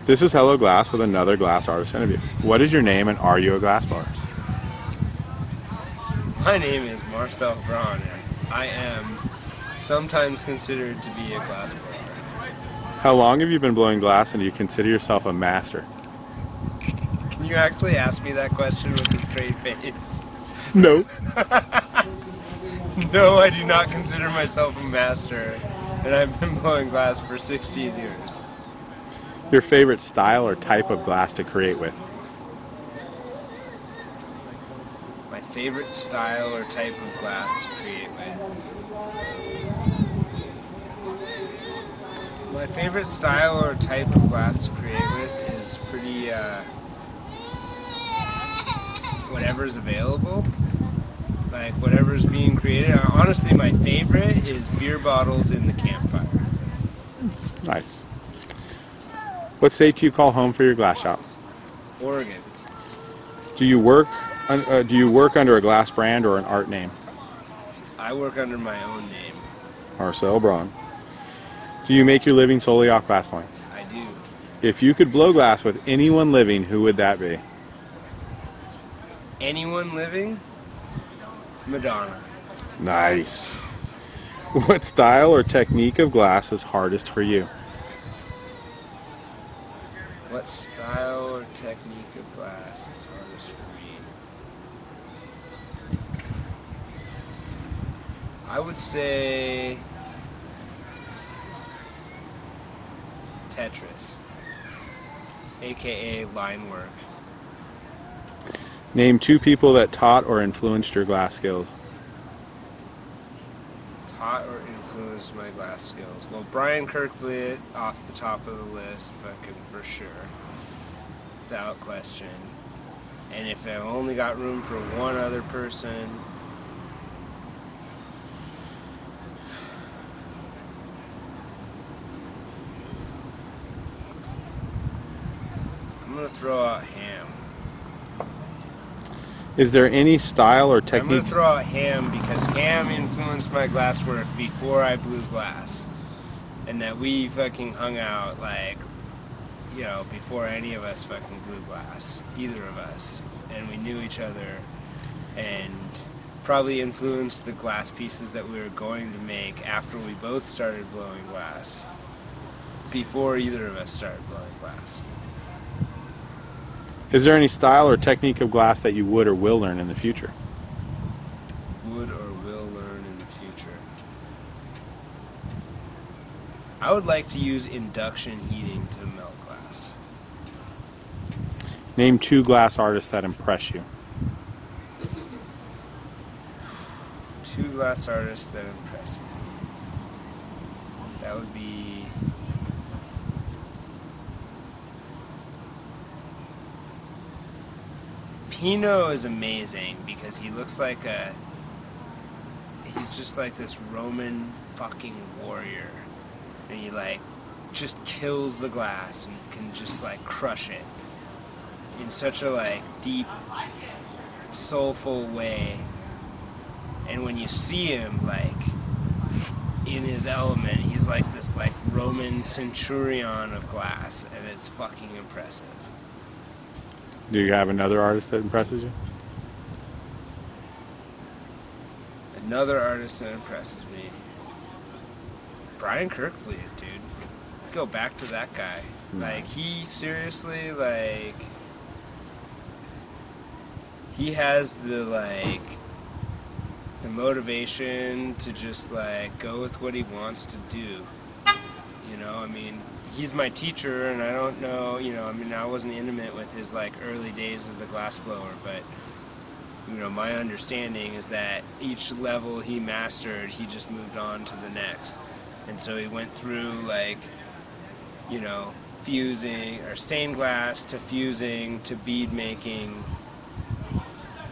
This is Hello Glass with another glass artist interview. What is your name and are you a glass blower? My name is Marcel Braun and I am sometimes considered to be a glass blower. How long have you been blowing glass and do you consider yourself a master? Can you actually ask me that question with a straight face? No. No, I do not consider myself a master, and I've been blowing glass for 16 years. Your favorite style or type of glass to create with? My favorite style or type of glass to create with? My favorite style or type of glass to create with is pretty, whatever's available. Like, whatever's being created. Honestly, my favorite is beer bottles in the campfire. Nice. What state do you call home for your glass shop? Oregon. Do you work under a glass brand or an art name? I work under my own name. Marcel Braun. Do you make your living solely off glass points? I do. If you could blow glass with anyone living, who would that be? Anyone living? Madonna. Nice. What style or technique of glass is hardest for you? What style or technique of glass is hardest for me? I would say Tetris, aka line work. Name 2 people that taught or influenced your glass skills. Taught or influenced my glass skills. Well, Brian Kirkfleet off the top of the list, fucking for sure, without question. And if I only got room for one other person, I'm gonna throw out Ham. Is there any style or I'm technique? gonna throw out Ham because Ham influenced my glasswork before I blew glass, and that we fucking hung out like, you know, before any of us fucking blew glass, either of us, and we knew each other, and probably influenced the glass pieces that we were going to make after we both started blowing glass, before either of us started blowing glass. Is there any style or technique of glass that you would or will learn in the future? Would or will learn in the future. I would like to use induction heating to melt glass. Name 2 glass artists that impress you. 2 glass artists that impress me. That would be Pino is amazing because he looks like he's just like this Roman fucking warrior. And he like just kills the glass and can just like crush it in such a like deep, soulful way. And when you see him like in his element, he's like this like Roman centurion of glass, and it's fucking impressive. Do you have another artist that impresses you? Another artist that impresses me. Brian Kirkfleet, dude. Go back to that guy. Like, he seriously, like, he has the, like, the motivation to just, like, go with what he wants to do. You know, I mean, he's my teacher, and I don't know, you know, I mean, I wasn't intimate with his, like, early days as a glassblower, but, you know, my understanding is that each level he mastered, he just moved on to the next. And so he went through, like, you know, fusing, or stained glass, to fusing, to bead making,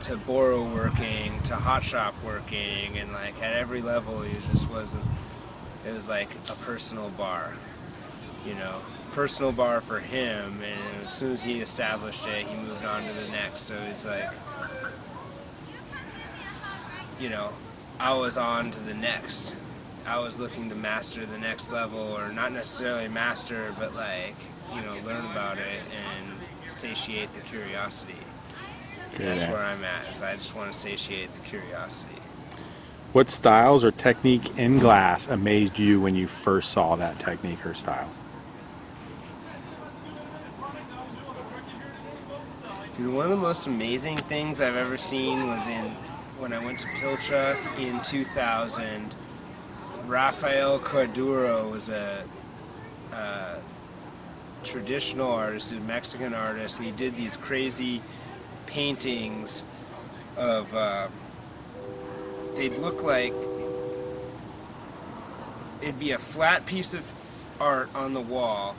to borrow working, to hot shop working, and, like, at every level he just wasn't, it was like a personal bar. You know, personal bar for him, and as soon as he established it, he moved on to the next. So he's like, you know, I was on to the next I was looking to master the next level, or not necessarily master, but like, you know, learn about it and satiate the curiosity. That's where I'm at, is I just want to satiate the curiosity. What styles or technique in glass amazed you when you first saw that technique or style? Dude, one of the most amazing things I've ever seen was when I went to Pilchuck in 2000. Rafael Corduro was a traditional artist, a Mexican artist, and he did these crazy paintings of, they'd look like, it'd be a flat piece of art on the wall,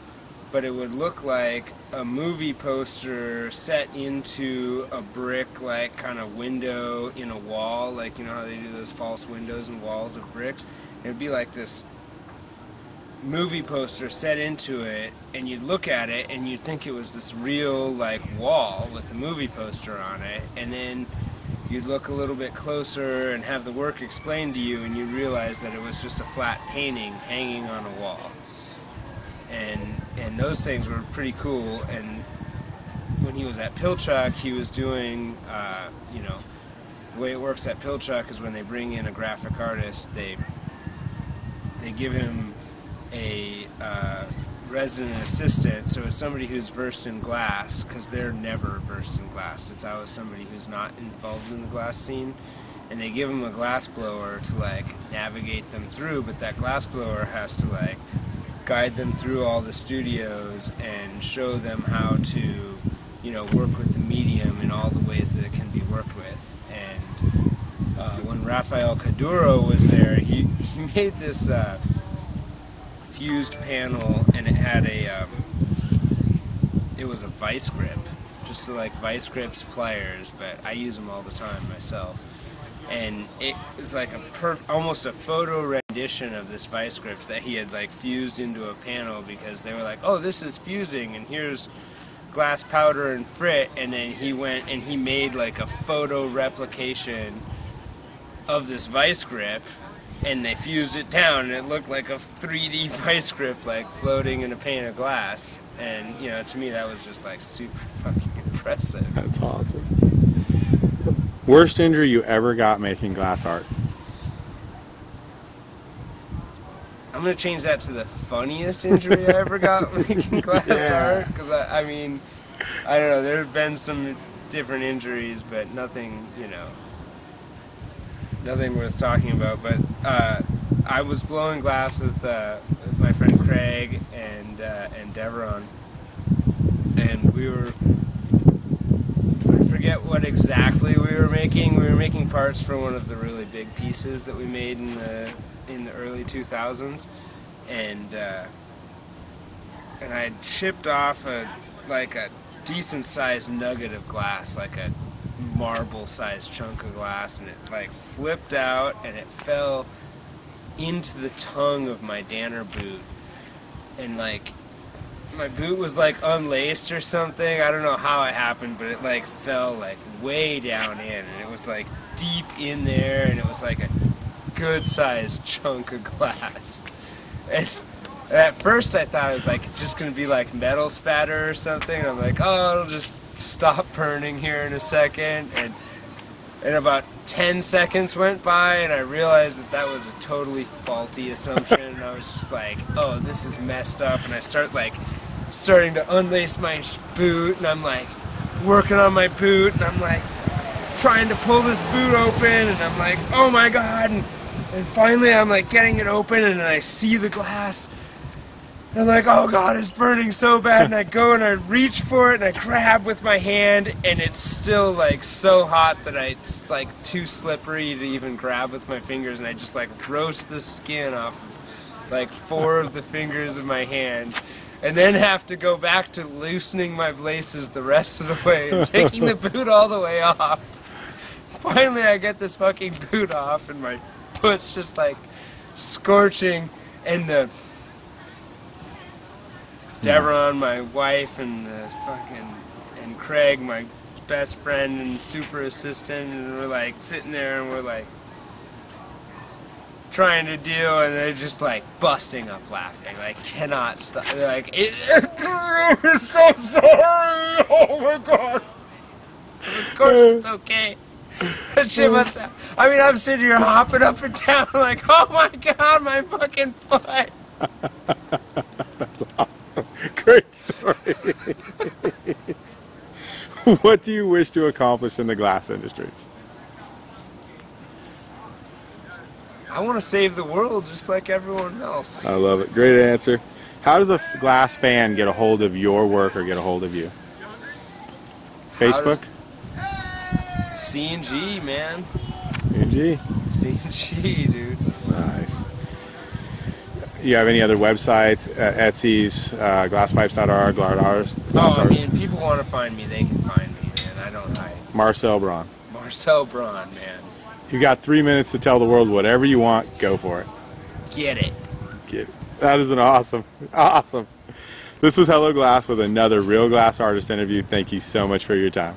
but it would look like a movie poster set into a brick, like, kind of window in a wall, like, you know how they do those false windows and walls of bricks? It would be like this movie poster set into it, and you'd look at it and you'd think it was this real, like, wall with the movie poster on it, and then you'd look a little bit closer and have the work explained to you, and you'd realize that it was just a flat painting hanging on a wall. And those things were pretty cool. And when he was at Pilchuck, he was doing, you know, the way it works at Pilchuck is when they bring in a graphic artist, they give him a resident assistant, so it's somebody who's versed in glass, because they're never versed in glass. It's always somebody who's not involved in the glass scene, and they give him a glass blower to, like, navigate them through, but that glass blower has to, like, guide them through all the studios and show them how to, you know, work with the medium in all the ways that it can be worked with. And when Rafael Corduro was there, he made this fused panel, and it had it was a vice grip, just like vice grips pliers, but I use them all the time myself. And it was like almost a photo rendition of this vice grips that he had, like, fused into a panel, because they were like, oh, this is fusing, and here's glass powder and frit, and then he went and he made, like, a photo replication of this vice grip, and they fused it down, and it looked like a 3D vice grip, like, floating in a pane of glass. And, you know, to me that was just, like, super fucking impressive. That's awesome. Worst injury you ever got making glass art? I'm going to change that to the funniest injury I ever got making glass art, because I mean, I don't know, there have been some different injuries, but nothing, you know, nothing worth talking about. But I was blowing glass with my friend Craig and Deveron, and we were, I forget what exactly we were making. We were making parts for one of the really big pieces that we made in the early 2000s, and I had chipped off a decent sized nugget of glass, like a marble sized chunk of glass, and it, like, flipped out and it fell into the tongue of my Danner boot, and, like, my boot was, like, unlaced or something. I don't know how it happened, but it, like, fell, like, way down in, and it was, like, deep in there, and it was like a good sized chunk of glass. And at first I thought it was, like, just gonna be like metal spatter or something. I'm like, oh, it'll just stop burning here in a second. And about 10 seconds went by, and I realized that that was a totally faulty assumption, and I was just like, oh, this is messed up. And I starting to unlace my boot, and I'm, like, working on my boot, and I'm, like, trying to pull this boot open, and I'm like, oh my god, and finally I'm, like, getting it open, and then I see the glass, and I'm like, oh god, it's burning so bad, and I go and I reach for it, and I grab with my hand, and it's still, like, so hot that it's, like, too slippery to even grab with my fingers, and I just, like, roast the skin off of, like, 4 of the fingers of my hand, and then have to go back to loosening my laces the rest of the way and taking the boot all the way off. Finally I get this fucking boot off, and my foot's just, like, scorching, and the Deveron, my wife, and and Craig, my best friend and super assistant, and we're, like, sitting there, and we're, like, trying to do, and they're just like busting up laughing, like cannot stop. They're like, I'm so sorry. Oh my god. Of course it's okay. That shit must have, I mean, I'm sitting here hopping up and down like, oh my god, my fucking foot. That's awesome. Great story. What do you wish to accomplish in the glass industry? I want to save the world just like everyone else. I love it. Great answer. How does a glass fan get a hold of your work or get a hold of you? Facebook? C&G, man. C&G? C&G, dude. Nice. You have any other websites? Etsy's, glasspipes.org, glass Oh, I mean, people want to find me, they can find me, man. I don't hide. Marcel Braun. Marcel Braun, man. You got 3 minutes to tell the world whatever you want. Go for it. Get it. Get it. That is an awesome. This was Hello Glass with another Real Glass Artist interview. Thank you so much for your time.